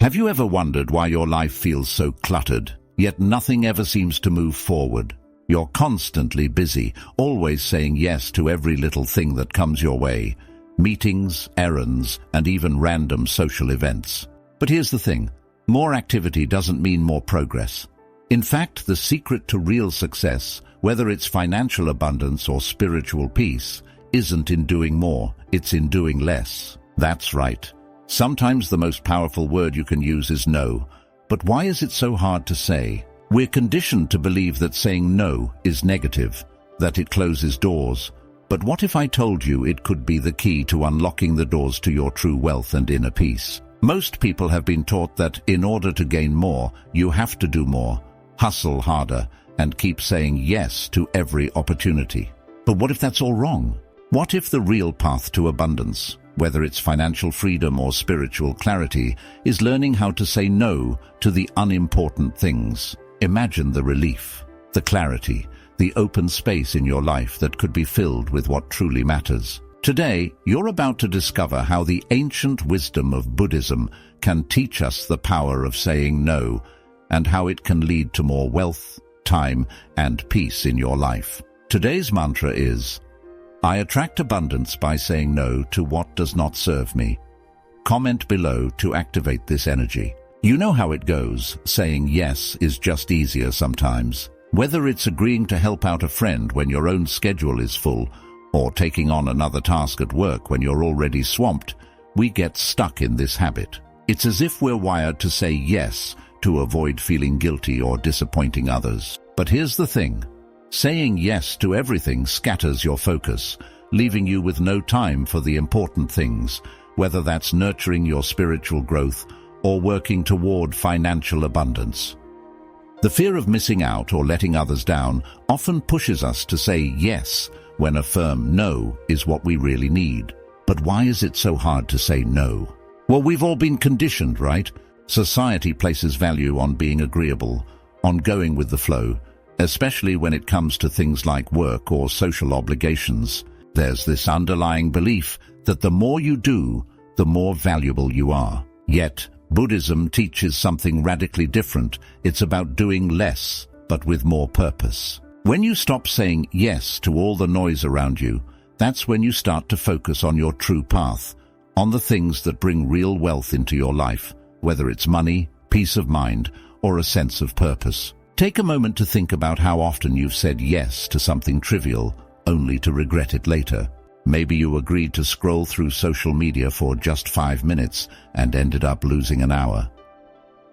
Have you ever wondered why your life feels so cluttered, yet nothing ever seems to move forward? You're constantly busy, always saying yes to every little thing that comes your way. Meetings, errands, and even random social events. But here's the thing, more activity doesn't mean more progress. In fact, the secret to real success, whether it's financial abundance or spiritual peace, isn't in doing more, it's in doing less. That's right. Sometimes the most powerful word you can use is no. But why is it so hard to say? We're conditioned to believe that saying no is negative, that it closes doors. But what if I told you it could be the key to unlocking the doors to your true wealth and inner peace? Most people have been taught that in order to gain more, you have to do more, hustle harder, and keep saying yes to every opportunity. But what if that's all wrong? What if the real path to abundance, whether it's financial freedom or spiritual clarity, is learning how to say no to the unimportant things? Imagine the relief, the clarity, the open space in your life that could be filled with what truly matters. Today, you're about to discover how the ancient wisdom of Buddhism can teach us the power of saying no, and how it can lead to more wealth, time, and peace in your life. Today's mantra is, I attract abundance by saying no to what does not serve me. Comment below to activate this energy. You know how it goes, saying yes is just easier sometimes. Whether it's agreeing to help out a friend when your own schedule is full, or taking on another task at work when you're already swamped, we get stuck in this habit. It's as if we're wired to say yes to avoid feeling guilty or disappointing others. But here's the thing. Saying yes to everything scatters your focus, leaving you with no time for the important things, whether that's nurturing your spiritual growth or working toward financial abundance. The fear of missing out or letting others down often pushes us to say yes when a firm no is what we really need. But why is it so hard to say no? Well, we've all been conditioned, right? Society places value on being agreeable, on going with the flow, especially when it comes to things like work or social obligations. There's this underlying belief that the more you do, the more valuable you are. Yet, Buddhism teaches something radically different. It's about doing less, but with more purpose. When you stop saying yes to all the noise around you, that's when you start to focus on your true path, on the things that bring real wealth into your life, whether it's money, peace of mind, or a sense of purpose. Take a moment to think about how often you've said yes to something trivial, only to regret it later. Maybe you agreed to scroll through social media for just 5 minutes and ended up losing an hour.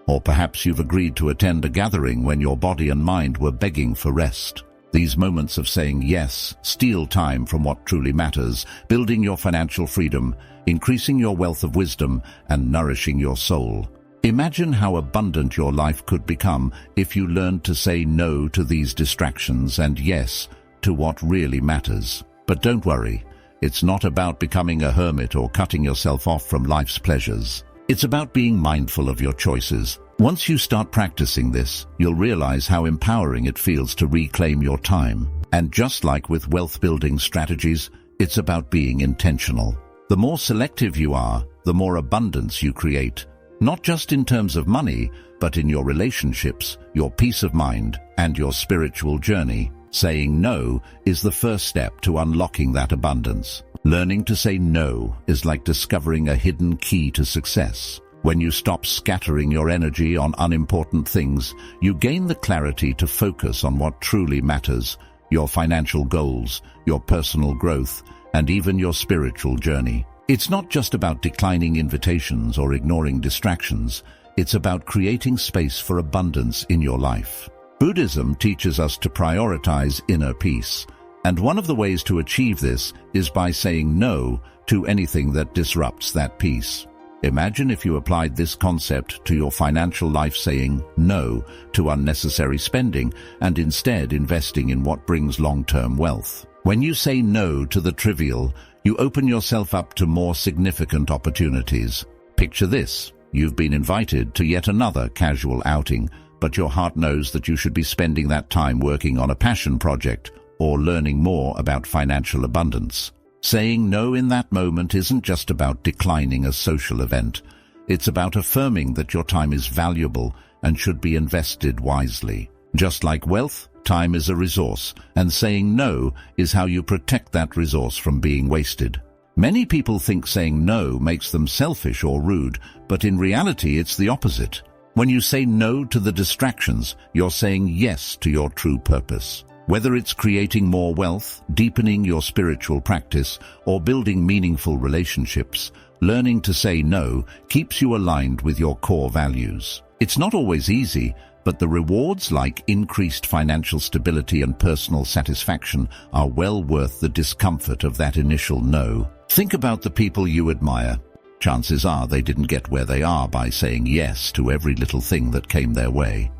Or perhaps you've agreed to attend a gathering when your body and mind were begging for rest. These moments of saying yes steal time from what truly matters, building your financial freedom, increasing your wealth of wisdom, and nourishing your soul. Imagine how abundant your life could become if you learned to say no to these distractions and yes to what really matters. But don't worry, it's not about becoming a hermit or cutting yourself off from life's pleasures. It's about being mindful of your choices. Once you start practicing this, you'll realize how empowering it feels to reclaim your time. And just like with wealth-building strategies, it's about being intentional. The more selective you are, the more abundance you create. Not just in terms of money, but in your relationships, your peace of mind, and your spiritual journey. Saying no is the first step to unlocking that abundance. Learning to say no is like discovering a hidden key to success. When you stop scattering your energy on unimportant things, you gain the clarity to focus on what truly matters, your financial goals, your personal growth, and even your spiritual journey. It's not just about declining invitations or ignoring distractions. It's about creating space for abundance in your life. Buddhism teaches us to prioritize inner peace, and one of the ways to achieve this is by saying no to anything that disrupts that peace. Imagine if you applied this concept to your financial life, saying no to unnecessary spending and instead investing in what brings long-term wealth. When you say no to the trivial, you open yourself up to more significant opportunities. Picture this. You've been invited to yet another casual outing, but your heart knows that you should be spending that time working on a passion project or learning more about financial abundance. Saying no in that moment isn't just about declining a social event. It's about affirming that your time is valuable and should be invested wisely. Just like wealth, time is a resource, and saying no is how you protect that resource from being wasted. Many people think saying no makes them selfish or rude, but in reality it's the opposite. When you say no to the distractions, you're saying yes to your true purpose. Whether it's creating more wealth, deepening your spiritual practice, or building meaningful relationships, learning to say no keeps you aligned with your core values. It's not always easy, but the rewards like increased financial stability and personal satisfaction are well worth the discomfort of that initial no. Think about the people you admire. Chances are they didn't get where they are by saying yes to every little thing that came their way.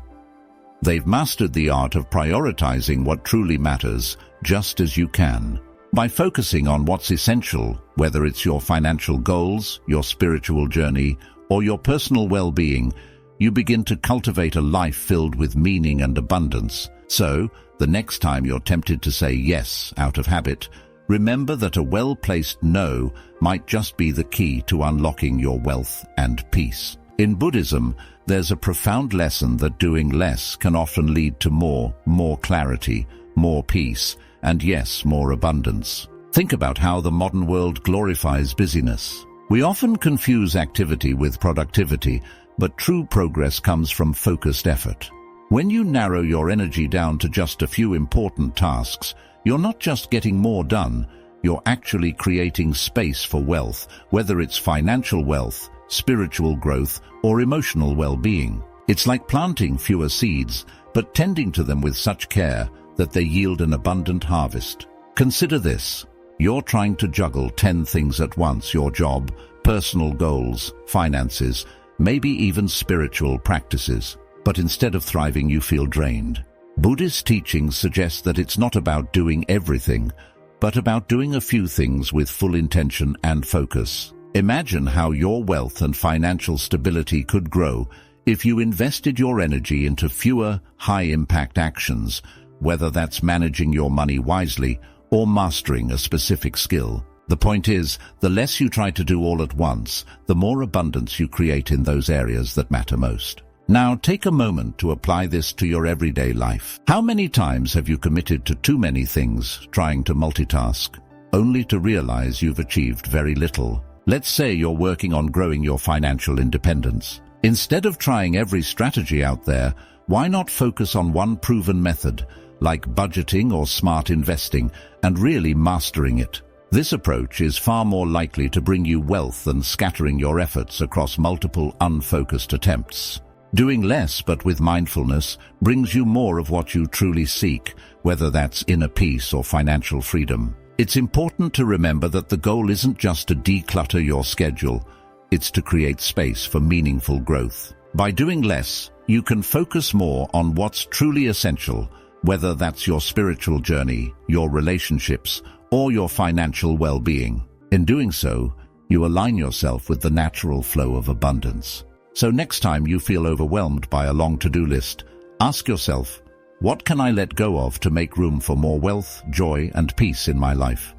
They've mastered the art of prioritizing what truly matters, just as you can. By focusing on what's essential, whether it's your financial goals, your spiritual journey, or your personal well-being, you begin to cultivate a life filled with meaning and abundance. So, the next time you're tempted to say yes out of habit, remember that a well-placed no might just be the key to unlocking your wealth and peace. In Buddhism, there's a profound lesson that doing less can often lead to more clarity, more peace, and yes, more abundance. Think about how the modern world glorifies busyness. We often confuse activity with productivity, but true progress comes from focused effort. When you narrow your energy down to just a few important tasks, you're not just getting more done, you're actually creating space for wealth, whether it's financial wealth, spiritual growth, or emotional well-being. It's like planting fewer seeds, but tending to them with such care that they yield an abundant harvest. Consider this. You're trying to juggle 10 things at once: your job, personal goals, finances, maybe even spiritual practices. But instead of thriving, you feel drained. Buddhist teachings suggest that it's not about doing everything, but about doing a few things with full intention and focus. Imagine how your wealth and financial stability could grow if you invested your energy into fewer, high-impact actions, whether that's managing your money wisely or mastering a specific skill. The point is, the less you try to do all at once, the more abundance you create in those areas that matter most. Now, take a moment to apply this to your everyday life. How many times have you committed to too many things, trying to multitask, only to realize you've achieved very little? Let's say you're working on growing your financial independence. Instead of trying every strategy out there, why not focus on one proven method, like budgeting or smart investing, and really mastering it? This approach is far more likely to bring you wealth than scattering your efforts across multiple unfocused attempts. Doing less but with mindfulness brings you more of what you truly seek, whether that's inner peace or financial freedom. It's important to remember that the goal isn't just to declutter your schedule, it's to create space for meaningful growth. By doing less, you can focus more on what's truly essential, whether that's your spiritual journey, your relationships, or your financial well-being. In doing so, you align yourself with the natural flow of abundance. So next time you feel overwhelmed by a long to-do list, ask yourself, what can I let go of to make room for more wealth, joy, and peace in my life?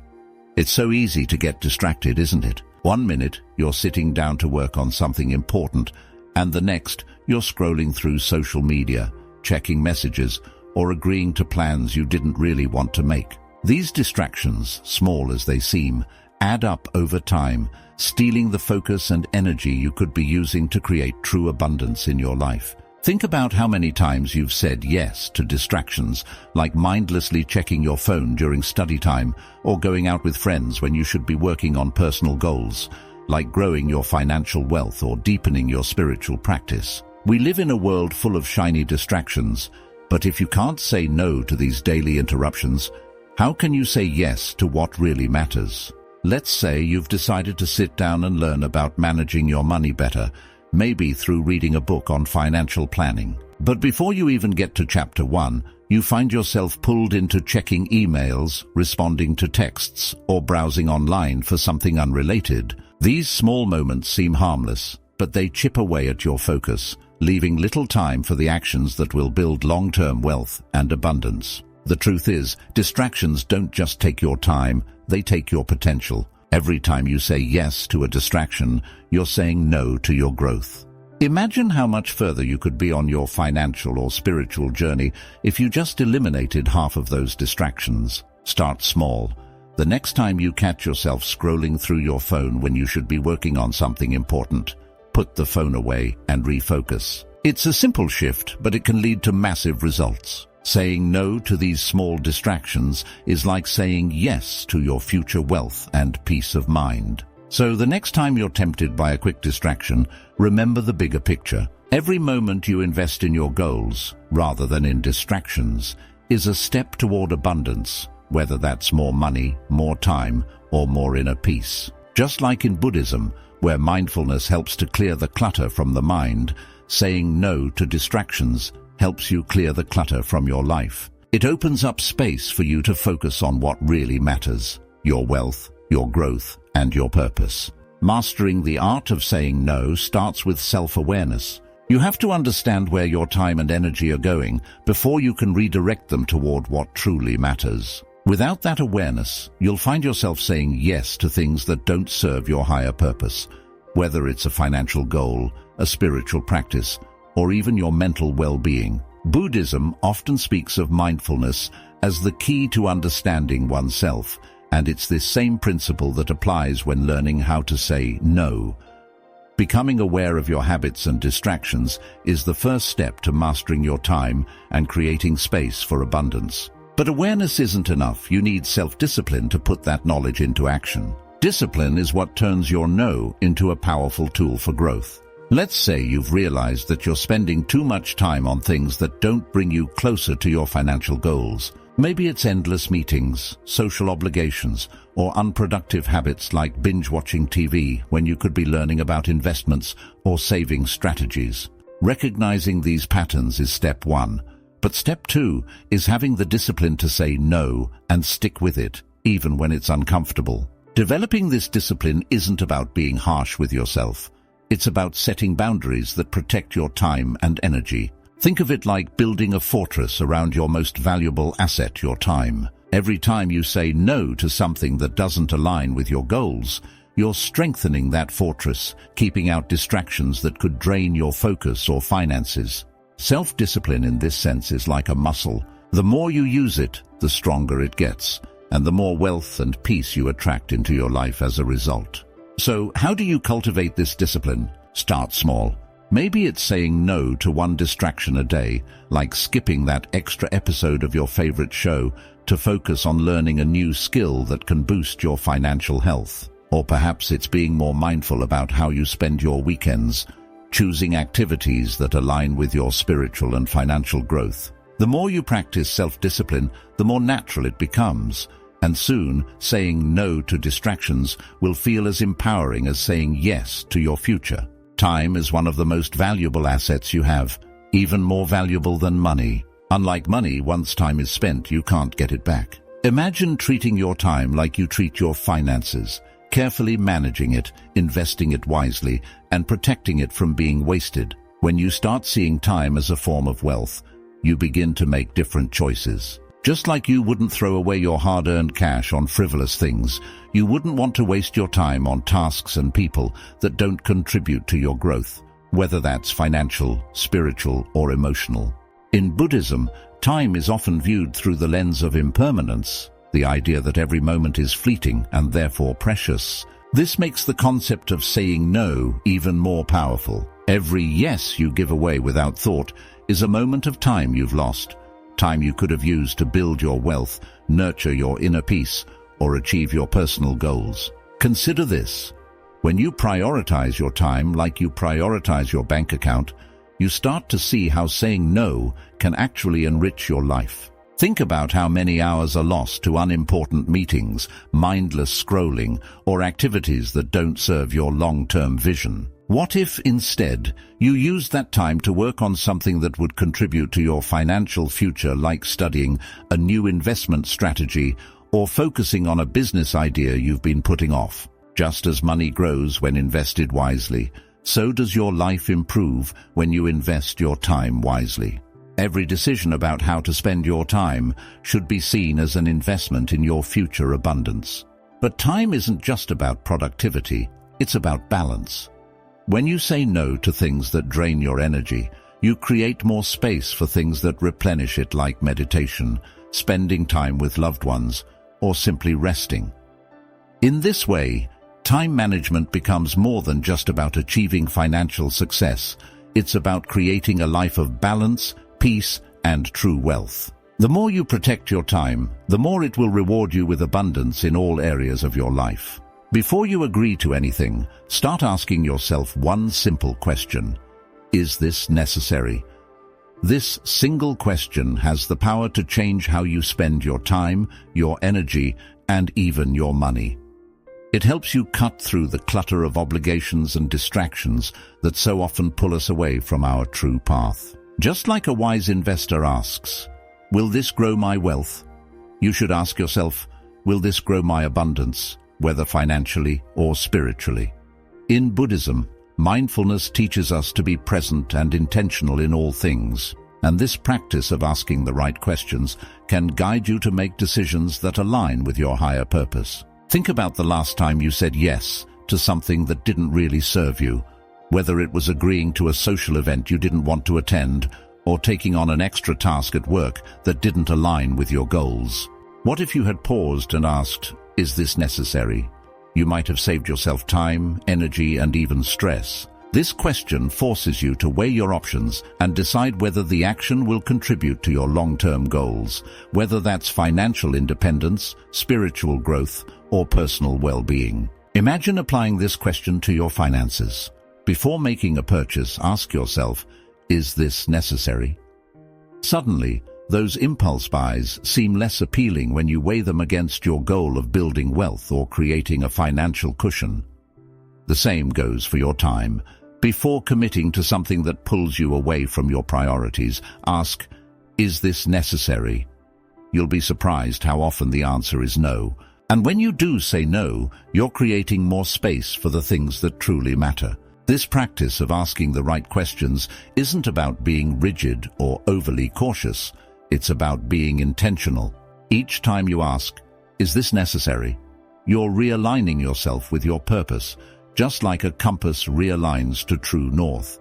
It's so easy to get distracted, isn't it? One minute, you're sitting down to work on something important, and the next, you're scrolling through social media, checking messages, or agreeing to plans you didn't really want to make. These distractions, small as they seem, add up over time, stealing the focus and energy you could be using to create true abundance in your life. Think about how many times you've said yes to distractions, like mindlessly checking your phone during study time or going out with friends when you should be working on personal goals, like growing your financial wealth or deepening your spiritual practice. We live in a world full of shiny distractions, but if you can't say no to these daily interruptions, how can you say yes to what really matters? Let's say you've decided to sit down and learn about managing your money better, maybe through reading a book on financial planning. But before you even get to chapter 1, you find yourself pulled into checking emails, responding to texts, or browsing online for something unrelated. These small moments seem harmless, but they chip away at your focus, leaving little time for the actions that will build long-term wealth and abundance. The truth is, distractions don't just take your time, they take your potential. Every time you say yes to a distraction, you're saying no to your growth. Imagine how much further you could be on your financial or spiritual journey if you just eliminated half of those distractions. Start small. The next time you catch yourself scrolling through your phone when you should be working on something important, put the phone away and refocus. It's a simple shift, but it can lead to massive results. Saying no to these small distractions is like saying yes to your future wealth and peace of mind. So the next time you're tempted by a quick distraction, remember the bigger picture. Every moment you invest in your goals, rather than in distractions, is a step toward abundance, whether that's more money, more time, or more inner peace. Just like in Buddhism, where mindfulness helps to clear the clutter from the mind, saying no to distractions helps you clear the clutter from your life. It opens up space for you to focus on what really matters: your wealth, your growth, and your purpose. Mastering the art of saying no starts with self-awareness. You have to understand where your time and energy are going before you can redirect them toward what truly matters. Without that awareness, you'll find yourself saying yes to things that don't serve your higher purpose, whether it's a financial goal, a spiritual practice, or even your mental well-being. Buddhism often speaks of mindfulness as the key to understanding oneself, and it's this same principle that applies when learning how to say no. Becoming aware of your habits and distractions is the first step to mastering your time and creating space for abundance. But awareness isn't enough. You need self-discipline to put that knowledge into action. Discipline is what turns your no into a powerful tool for growth. Let's say you've realized that you're spending too much time on things that don't bring you closer to your financial goals. Maybe it's endless meetings, social obligations, or unproductive habits like binge-watching TV when you could be learning about investments or saving strategies. Recognizing these patterns is step one, but step two is having the discipline to say no and stick with it, even when it's uncomfortable. Developing this discipline isn't about being harsh with yourself. It's about setting boundaries that protect your time and energy. Think of it like building a fortress around your most valuable asset, your time. Every time you say no to something that doesn't align with your goals, you're strengthening that fortress, keeping out distractions that could drain your focus or finances. Self-discipline in this sense is like a muscle. The more you use it, the stronger it gets, and the more wealth and peace you attract into your life as a result. So, how do you cultivate this discipline? Start small. Maybe it's saying no to one distraction a day, like skipping that extra episode of your favorite show to focus on learning a new skill that can boost your financial health. Or perhaps it's being more mindful about how you spend your weekends, choosing activities that align with your spiritual and financial growth. The more you practice self-discipline, the more natural it becomes, and soon saying no to distractions will feel as empowering as saying yes to your future. Time is one of the most valuable assets you have, even more valuable than money. Unlike money, once time is spent, you can't get it back. Imagine treating your time like you treat your finances, carefully managing it, investing it wisely, and protecting it from being wasted. When you start seeing time as a form of wealth, you begin to make different choices. Just like you wouldn't throw away your hard-earned cash on frivolous things, you wouldn't want to waste your time on tasks and people that don't contribute to your growth, whether that's financial, spiritual, or emotional. In Buddhism, time is often viewed through the lens of impermanence, the idea that every moment is fleeting and therefore precious. This makes the concept of saying no even more powerful. Every yes you give away without thought is a moment of time you've lost. Time you could have used to build your wealth, nurture your inner peace, or achieve your personal goals. Consider this. When you prioritize your time like you prioritize your bank account, you start to see how saying no can actually enrich your life. Think about how many hours are lost to unimportant meetings, mindless scrolling, or activities that don't serve your long-term vision. What if, instead, you used that time to work on something that would contribute to your financial future, like studying a new investment strategy or focusing on a business idea you've been putting off? Just as money grows when invested wisely, so does your life improve when you invest your time wisely. Every decision about how to spend your time should be seen as an investment in your future abundance. But time isn't just about productivity, it's about balance. When you say no to things that drain your energy, you create more space for things that replenish it, like meditation, spending time with loved ones, or simply resting. In this way, time management becomes more than just about achieving financial success. It's about creating a life of balance, peace, and true wealth. The more you protect your time, the more it will reward you with abundance in all areas of your life. Before you agree to anything, start asking yourself one simple question: is this necessary? This single question has the power to change how you spend your time, your energy, and even your money. It helps you cut through the clutter of obligations and distractions that so often pull us away from our true path. Just like a wise investor asks, "Will this grow my wealth?" you should ask yourself, "Will this grow my abundance?" whether financially or spiritually. In Buddhism, mindfulness teaches us to be present and intentional in all things, and this practice of asking the right questions can guide you to make decisions that align with your higher purpose. Think about the last time you said yes to something that didn't really serve you, whether it was agreeing to a social event you didn't want to attend or taking on an extra task at work that didn't align with your goals. What if you had paused and asked, "Is this necessary?" You might have saved yourself time, energy, and even stress. This question forces you to weigh your options and decide whether the action will contribute to your long-term goals, whether that's financial independence, spiritual growth, or personal well-being. Imagine applying this question to your finances. Before making a purchase, ask yourself, "Is this necessary?" Suddenly, those impulse buys seem less appealing when you weigh them against your goal of building wealth or creating a financial cushion. The same goes for your time. Before committing to something that pulls you away from your priorities, ask, "Is this necessary?" You'll be surprised how often the answer is no. And when you do say no, you're creating more space for the things that truly matter. This practice of asking the right questions isn't about being rigid or overly cautious. It's about being intentional. Each time you ask, "Is this necessary?" you're realigning yourself with your purpose, just like a compass realigns to true north.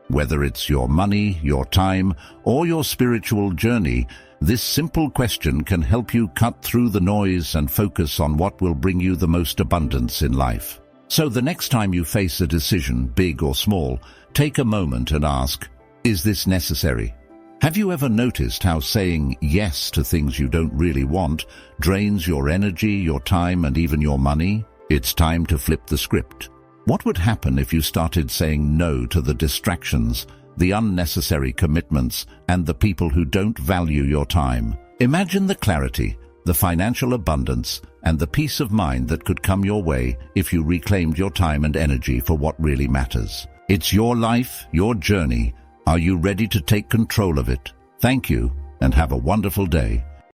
Whether it's your money, your time, or your spiritual journey, this simple question can help you cut through the noise and focus on what will bring you the most abundance in life. So the next time you face a decision, big or small, take a moment and ask, "Is this necessary?" Have you ever noticed how saying yes to things you don't really want drains your energy, your time, and even your money? It's time to flip the script. What would happen if you started saying no to the distractions, the unnecessary commitments, and the people who don't value your time? Imagine the clarity, the financial abundance, and the peace of mind that could come your way if you reclaimed your time and energy for what really matters. It's your life, your journey. Are you ready to take control of it? Thank you, and have a wonderful day.